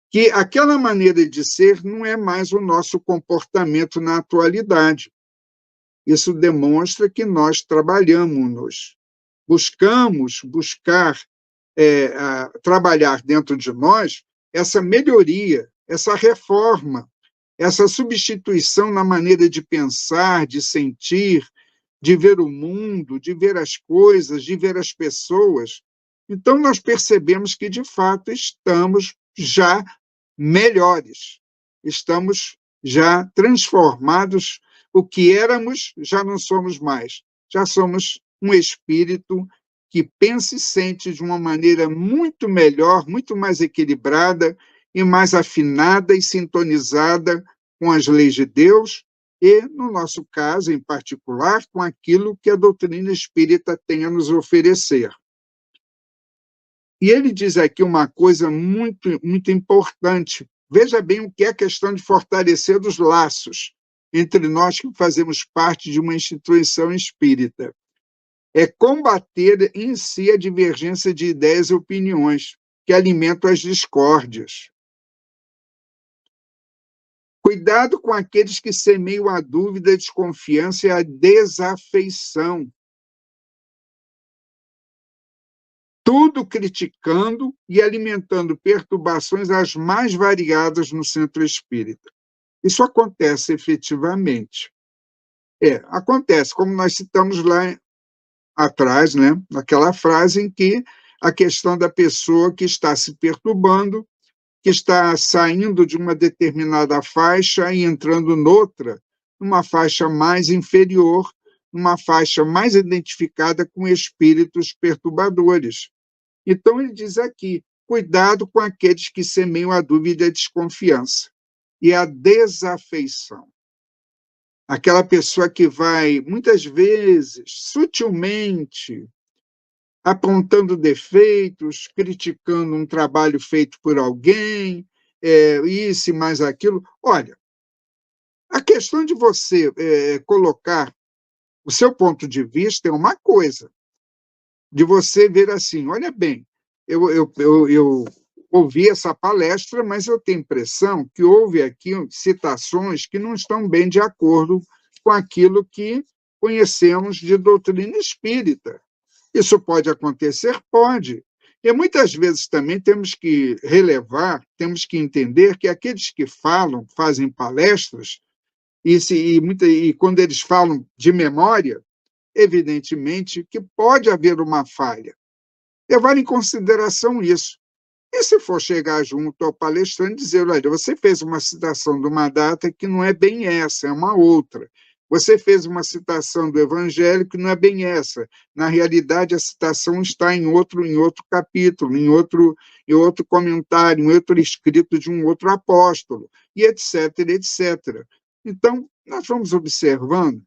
que aquela maneira de ser não é mais o nosso comportamento na atualidade. Isso demonstra que nós trabalhamos, buscamos trabalhar dentro de nós essa melhoria, essa reforma, essa substituição na maneira de pensar, de sentir, de ver o mundo, de ver as coisas, de ver as pessoas. Então, nós percebemos que, de fato, estamos já melhores, estamos já transformados. O que éramos, já não somos mais. Já somos um espírito que pensa e sente de uma maneira muito melhor, muito mais equilibrada e mais afinada e sintonizada com as leis de Deus e, no nosso caso, em particular, com aquilo que a doutrina espírita tem a nos oferecer. E ele diz aqui uma coisa muito, muito importante. Veja bem o que é a questão de fortalecer os laços entre nós que fazemos parte de uma instituição espírita. É combater em si a divergência de ideias e opiniões que alimentam as discórdias. Cuidado com aqueles que semeiam a dúvida, a desconfiança e a desafeição. Tudo criticando e alimentando perturbações as mais variadas no centro espírita. Isso acontece efetivamente. Acontece, como nós citamos lá atrás, né, naquela frase em que a questão da pessoa que está se perturbando, que está saindo de uma determinada faixa e entrando noutra, numa faixa mais inferior, numa faixa mais identificada com espíritos perturbadores. Então, ele diz aqui, cuidado com aqueles que semeiam a dúvida e a desconfiança e a desafeição. Aquela pessoa que vai, muitas vezes, sutilmente, apontando defeitos, criticando um trabalho feito por alguém, isso e mais aquilo. Olha, a questão de você colocar o seu ponto de vista é uma coisa, de você ver assim, olha bem, eu ouvi essa palestra, mas eu tenho a impressão que houve aqui citações que não estão bem de acordo com aquilo que conhecemos de doutrina espírita. Isso pode acontecer? Pode. E muitas vezes também temos que relevar, temos que entender que aqueles que fazem palestras, e quando eles falam de memória, evidentemente que pode haver uma falha. Levar em consideração isso. E se for chegar junto ao palestrante e dizer, olha, você fez uma citação de uma data que não é bem essa, é uma outra. Você fez uma citação do Evangelho que não é bem essa. Na realidade, a citação está em outro capítulo, em outro comentário, em outro escrito de um outro apóstolo, e etc, etc. Então, nós vamos observando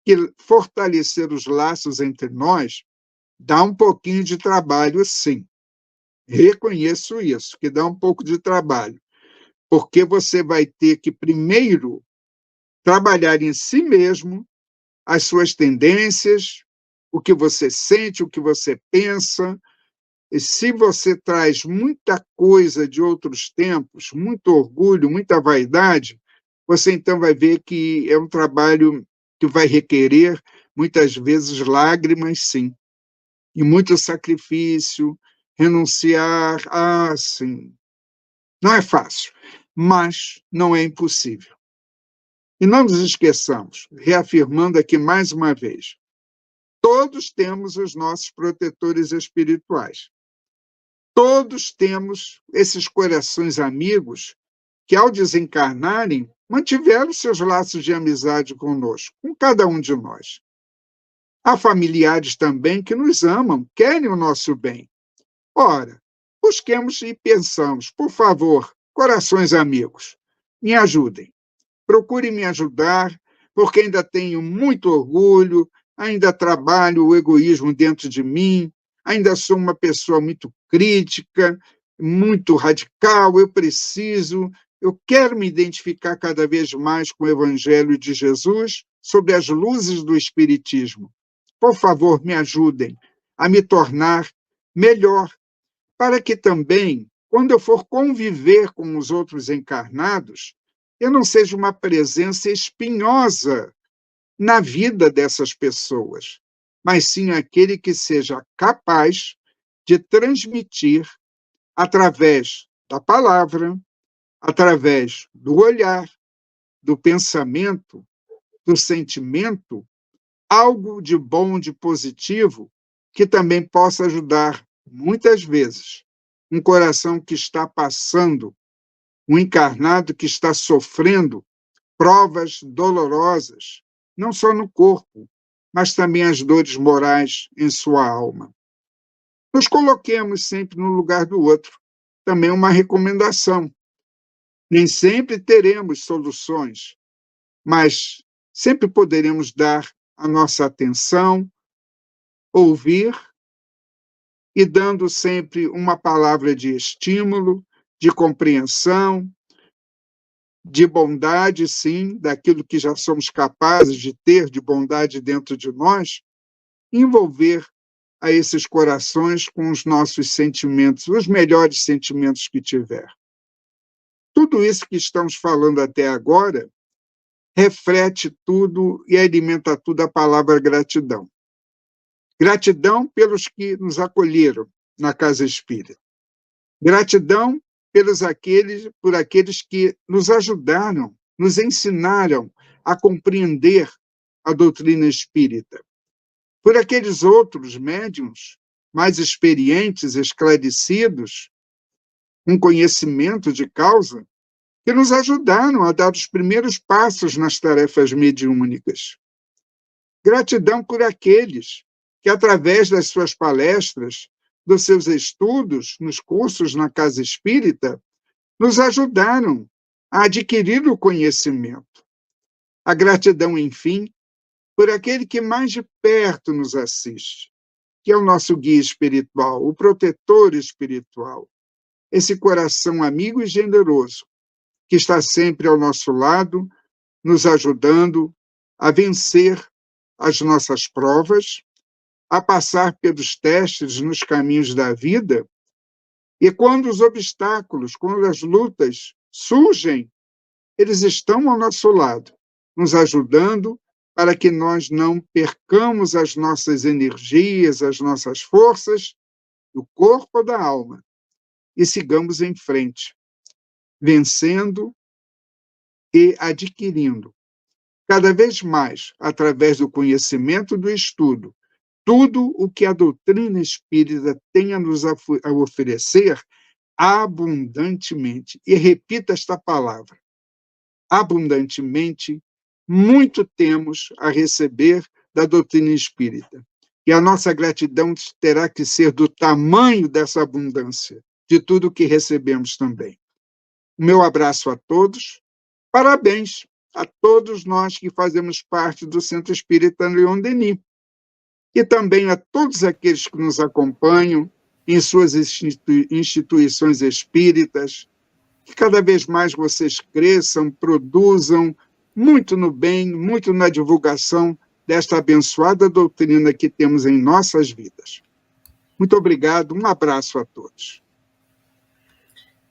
que fortalecer os laços entre nós dá um pouquinho de trabalho, sim. Reconheço isso, que dá um pouco de trabalho. porque você vai ter que, primeiro, trabalhar em si mesmo as suas tendências, o que você sente, o que você pensa. E se você traz muita coisa de outros tempos, muito orgulho, muita vaidade, você então vai ver que é um trabalho que vai requerer, muitas vezes, lágrimas, sim, e muito sacrifício, renunciar, sim. Não é fácil, mas não é impossível. E não nos esqueçamos, reafirmando aqui mais uma vez, todos temos os nossos protetores espirituais. Todos temos esses corações amigos que, ao desencarnarem, mantiveram seus laços de amizade conosco, com cada um de nós. Há familiares também que nos amam, querem o nosso bem. Ora, busquemos e pensamos, por favor, corações amigos, me ajudem. Procurem me ajudar, porque ainda tenho muito orgulho, ainda trabalho o egoísmo dentro de mim, ainda sou uma pessoa muito crítica, muito radical, eu quero me identificar cada vez mais com o Evangelho de Jesus, sob as luzes do Espiritismo. Por favor, me ajudem a me tornar melhor, para que também, quando eu for conviver com os outros encarnados, eu não seja uma presença espinhosa na vida dessas pessoas, mas sim aquele que seja capaz de transmitir, através da palavra, através do olhar, do pensamento, do sentimento, algo de bom, de positivo, que também possa ajudar, muitas vezes, um coração que está passando, um encarnado que está sofrendo provas dolorosas, não só no corpo, mas também as dores morais em sua alma. Nos coloquemos sempre no lugar do outro. Também uma recomendação. Nem sempre teremos soluções, mas sempre poderemos dar a nossa atenção, ouvir e dando sempre uma palavra de estímulo, de compreensão, de bondade, sim, daquilo que já somos capazes de ter de bondade dentro de nós, envolver a esses corações com os nossos sentimentos, os melhores sentimentos que tiver. Tudo isso que estamos falando até agora reflete tudo e alimenta tudo a palavra gratidão. Gratidão pelos que nos acolheram na Casa Espírita. Gratidão por aqueles que nos ajudaram, nos ensinaram a compreender a doutrina espírita. Por aqueles outros médiuns mais experientes, esclarecidos, com conhecimento de causa, que nos ajudaram a dar os primeiros passos nas tarefas mediúnicas. Gratidão por aqueles que, através das suas palestras, dos seus estudos nos cursos na Casa Espírita, nos ajudaram a adquirir o conhecimento. A gratidão, enfim, por aquele que mais de perto nos assiste, que é o nosso guia espiritual, o protetor espiritual, esse coração amigo e generoso, que está sempre ao nosso lado, nos ajudando a vencer as nossas provas, a passar pelos testes nos caminhos da vida, e quando os obstáculos, quando as lutas surgem, eles estão ao nosso lado, nos ajudando para que nós não percamos as nossas energias, as nossas forças, do corpo ou da alma, e sigamos em frente, vencendo e adquirindo, cada vez mais, através do conhecimento do estudo, tudo o que a doutrina espírita tem a nos oferecer abundantemente. E repita esta palavra, abundantemente, muito temos a receber da doutrina espírita. E a nossa gratidão terá que ser do tamanho dessa abundância, de tudo que recebemos também. O meu abraço a todos, parabéns a todos nós que fazemos parte do Centro Espírita Leon Denis, e também a todos aqueles que nos acompanham em suas instituições espíritas, Que cada vez mais vocês cresçam, produzam muito no bem, muito na divulgação desta abençoada doutrina que temos em nossas vidas. Muito obrigado, um abraço a todos.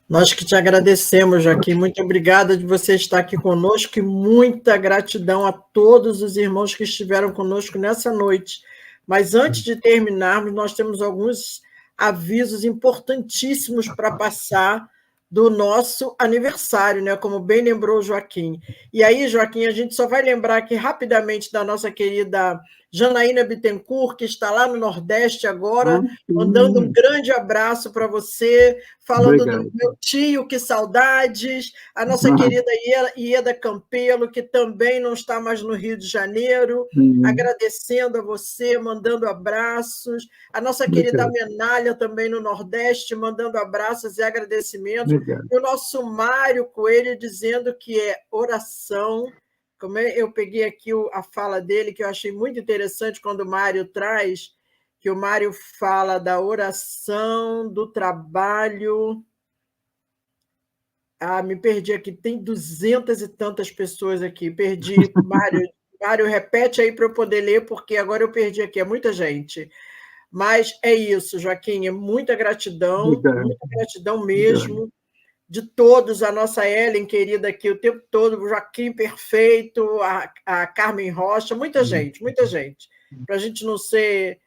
Nós que te agradecemos, Joaquim. Muito obrigada de você estar aqui conosco e muita gratidão a todos os irmãos que estiveram conosco nessa noite. Mas antes de terminarmos, nós temos alguns avisos importantíssimos para passar do nosso aniversário, né? Como bem lembrou o Joaquim. E aí, Joaquim, a gente só vai lembrar aqui rapidamente da nossa querida Janaína Bittencourt, que está lá no Nordeste agora, mandando um grande abraço para você, falando do meu tio, que saudades, a nossa querida Ieda Campelo, que também não está mais no Rio de Janeiro, agradecendo a você, mandando abraços, a nossa querida Menália também no Nordeste, mandando abraços e agradecimentos, e o nosso Mário Coelho dizendo que é oração. Como eu peguei aqui a fala dele, que eu achei muito interessante quando o Mário traz, que o Mário fala da oração, do trabalho. Me perdi aqui, tem 200 e tantas pessoas aqui, perdi. Mário, repete aí para eu poder ler, porque agora eu perdi aqui, é muita gente. Mas é isso, Joaquim, é muita gratidão mesmo. De todos, a nossa Ellen, querida aqui o tempo todo, o Joaquim perfeito, a Carmen Rocha, muita gente. Para a gente não ser...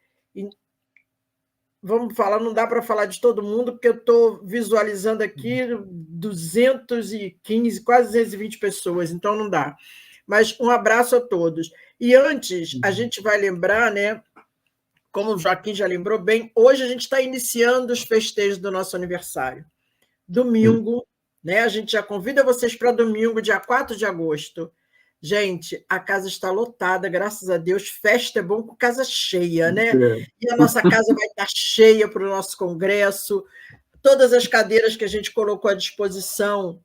Vamos falar, não dá para falar de todo mundo, porque eu estou visualizando aqui 215, quase 220 pessoas, então não dá. Mas um abraço a todos. E antes, a gente vai lembrar, né? Como o Joaquim já lembrou bem, hoje a gente está iniciando os festejos do nosso aniversário. Domingo, né? A gente já convida vocês para domingo, dia 4 de agosto. Gente, a casa está lotada, graças a Deus. Festa é bom com casa cheia, né? E a nossa casa vai estar cheia para o nosso congresso. Todas as cadeiras que a gente colocou à disposição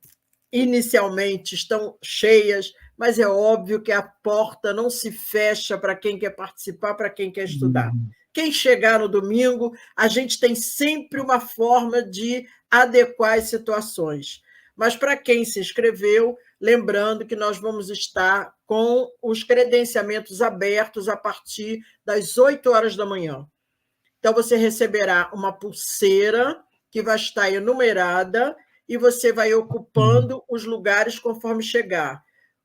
inicialmente estão cheias, mas é óbvio que a porta não se fecha para quem quer participar, para quem quer estudar. Quem chegar no domingo, a gente tem sempre uma forma de adequar as situações. Mas para quem se inscreveu, lembrando que nós vamos estar com os credenciamentos abertos a partir das 8 horas da manhã. Então, você receberá uma pulseira que vai estar enumerada e você vai ocupando os lugares conforme chegar.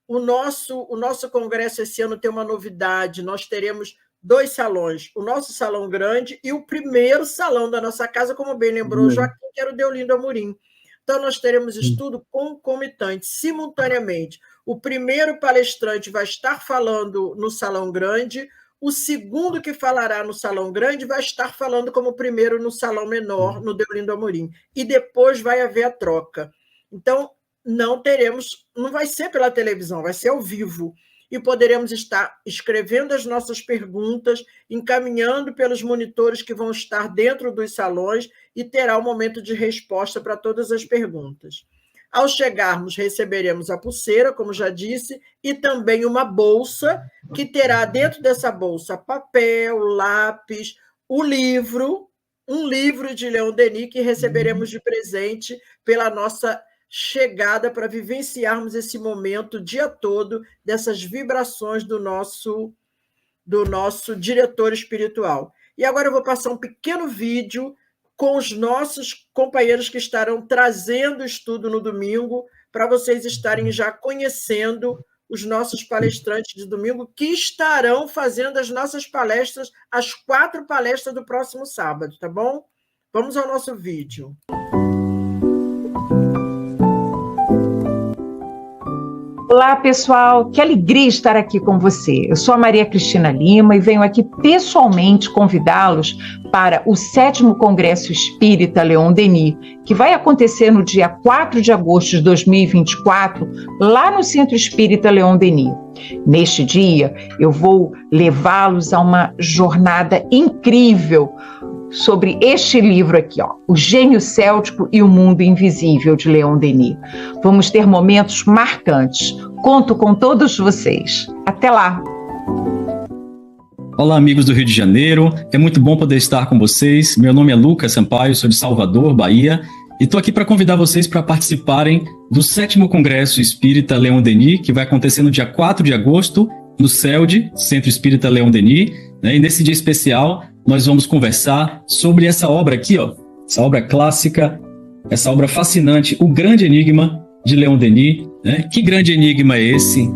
O nosso congresso esse ano tem uma novidade, nós teremos 2 salões, o nosso salão grande e o primeiro salão da nossa casa, como bem lembrou o Joaquim, que era o Deolindo Amorim. Então, nós teremos estudo concomitante, simultaneamente. O primeiro palestrante vai estar falando no salão grande, o segundo que falará no salão grande vai estar falando como primeiro no salão menor, no Deolindo Amorim. E depois vai haver a troca. Então, não vai ser pela televisão, vai ser ao vivo. E poderemos estar escrevendo as nossas perguntas, encaminhando pelos monitores que vão estar dentro dos salões e terá um momento de resposta para todas as perguntas. Ao chegarmos, receberemos a pulseira, como já disse, e também uma bolsa, que terá dentro dessa bolsa papel, lápis, um livro de Leon Denis, que receberemos de presente pela nossa chegada para vivenciarmos esse momento o dia todo dessas vibrações do nosso diretor espiritual. E agora eu vou passar um pequeno vídeo com os nossos companheiros que estarão trazendo o estudo no domingo, para vocês estarem já conhecendo os nossos palestrantes de domingo, que estarão fazendo as nossas palestras, as 4 palestras do próximo sábado, tá bom? Vamos ao nosso vídeo. Olá, pessoal, que alegria estar aqui com você. Eu sou a Maria Cristina Lima e venho aqui pessoalmente convidá-los para o 7º Congresso Espírita Leon Denis, que vai acontecer no dia 4 de agosto de 2024, lá no Centro Espírita Leon Denis. Neste dia, eu vou levá-los a uma jornada incrível sobre este livro aqui, O Gênio Céltico e o Mundo Invisível, de Leon Denis. Vamos ter momentos marcantes. Conto com todos vocês. Até lá! Olá, amigos do Rio de Janeiro. É muito bom poder estar com vocês. Meu nome é Lucas Sampaio, sou de Salvador, Bahia, e estou aqui para convidar vocês para participarem do 7º Congresso Espírita Leon Denis, que vai acontecer no dia 4 de agosto, no CELD, Centro Espírita Leon Denis, né? E nesse dia especial nós vamos conversar sobre essa obra aqui, ó, essa obra clássica, essa obra fascinante, O Grande Enigma de Leon Denis, né? Que grande enigma é esse?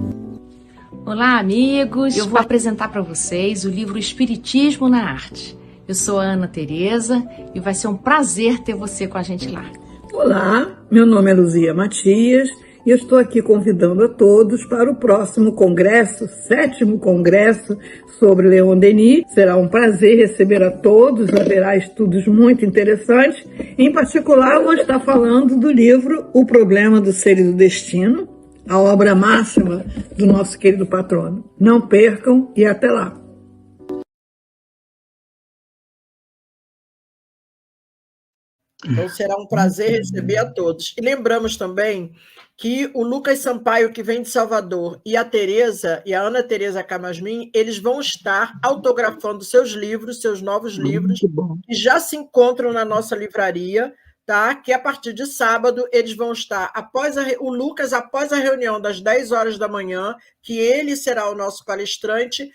Olá, amigos! Eu vou apresentar para vocês o livro Espiritismo na Arte. Eu sou a Ana Tereza e vai ser um prazer ter você com a gente lá. Olá, meu nome é Luzia Matias e eu estou aqui convidando a todos para o próximo congresso, 7º Congresso sobre Leon Denis. Será um prazer receber a todos, haverá estudos muito interessantes. Em particular, vou estar falando do livro O Problema do Ser e do Destino, a obra máxima do nosso querido patrono. Não percam e até lá! Então será um prazer receber a todos. E lembramos também que o Lucas Sampaio, que vem de Salvador, e a Tereza, e a Ana Tereza Camasmin, eles vão estar autografando seus livros, seus novos livros, que já se encontram na nossa livraria, tá? Que a partir de sábado eles vão estar, o Lucas, após a reunião das 10 horas da manhã, que ele será o nosso palestrante.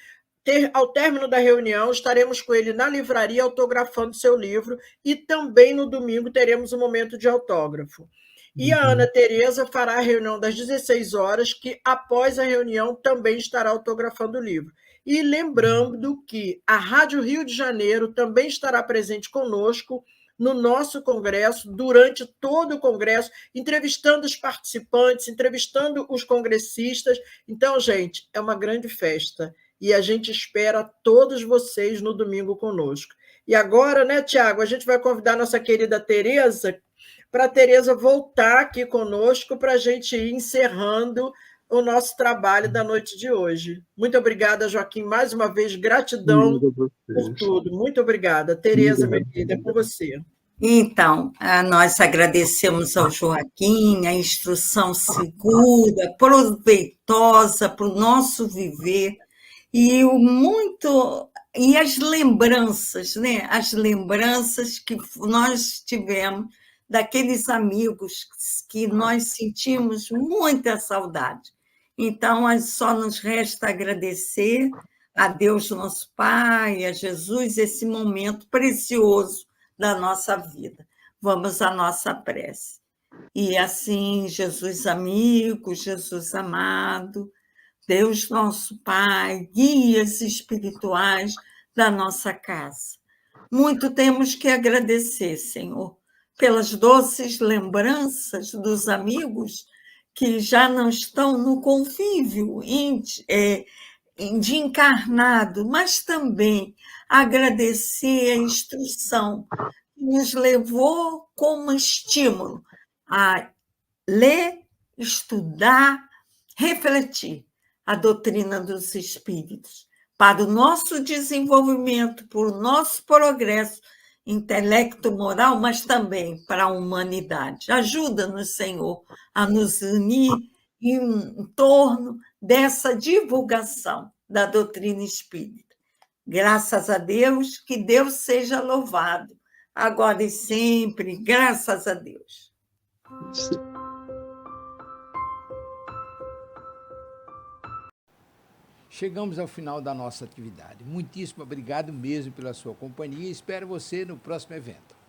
Ao término da reunião, estaremos com ele na livraria autografando seu livro e também no domingo teremos um momento de autógrafo. E a Ana Tereza fará a reunião das 16 horas, que após a reunião também estará autografando o livro. E lembrando que a Rádio Rio de Janeiro também estará presente conosco no nosso congresso, durante todo o congresso, entrevistando os participantes, entrevistando os congressistas. Então, gente, é uma grande festa. E a gente espera todos vocês no domingo conosco. E agora, né, Tiago, a gente vai convidar a nossa querida Tereza, para a Tereza voltar aqui conosco para a gente ir encerrando o nosso trabalho da noite de hoje. Muito obrigada, Joaquim, mais uma vez, gratidão por tudo. Muito obrigada. Tereza, minha querida, é com você. Então, nós agradecemos ao Joaquim a instrução segura, proveitosa para o nosso viver, e as lembranças, né? As lembranças que nós tivemos daqueles amigos que nós sentimos muita saudade. Então, só nos resta agradecer a Deus, nosso Pai, a Jesus, esse momento precioso da nossa vida. Vamos à nossa prece. E assim, Jesus amigo, Jesus amado, Deus nosso Pai, guias espirituais da nossa casa. Muito temos que agradecer, Senhor, pelas doces lembranças dos amigos que já não estão no convívio de encarnado, mas também agradecer a instrução que nos levou como estímulo a ler, estudar, refletir a doutrina dos espíritos, para o nosso desenvolvimento, para o nosso progresso intelecto-moral, mas também para a humanidade. Ajuda-nos, Senhor, a nos unir em torno dessa divulgação da doutrina espírita. Graças a Deus, que Deus seja louvado, agora e sempre, graças a Deus. Sim. Chegamos ao final da nossa atividade. Muitíssimo obrigado mesmo pela sua companhia e espero você no próximo evento.